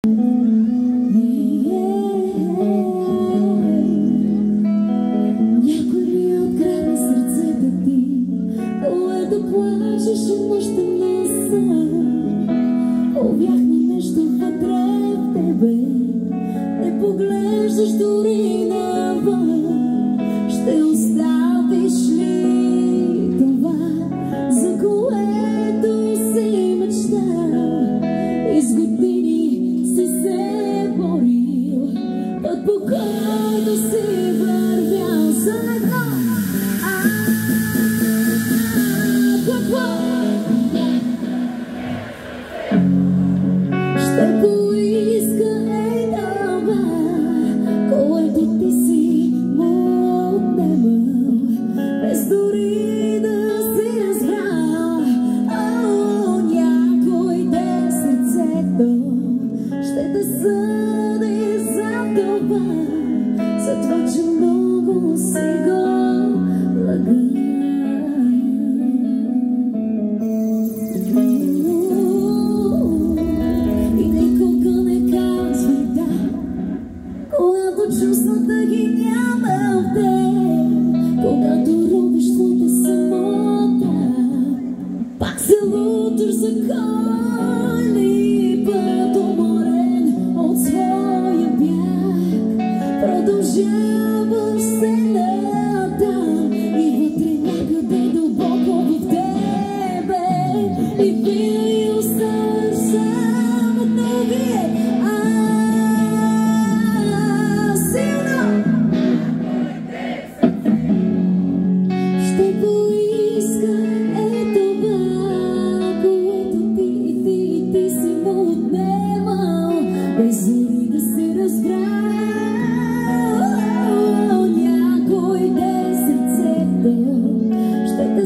Някой ми открадна сърцето ти, когато плачеш и нощта не сън. Увяхна нещо вътре в тебе, не поглеждаш дори навън. Ще оставиш ли това, за което си мечтал? Из години си се борил, път по който си вървял заедно. Ще поиска това, което ти си му отнемал, без дори да си разбрал. Някой ден сърцето ще те съди за това, за това, че много си го лъгал. Чувствата ги няма в теб, когато рубиш твоята самота. Пак се луташ за кой ли път, уморен от своя бяг. Продължаваш се натам и вътре някъде дълбоко в тебе, и винаги оставаш само новия. Без дори да се разбрал, някой ден сърцето ще те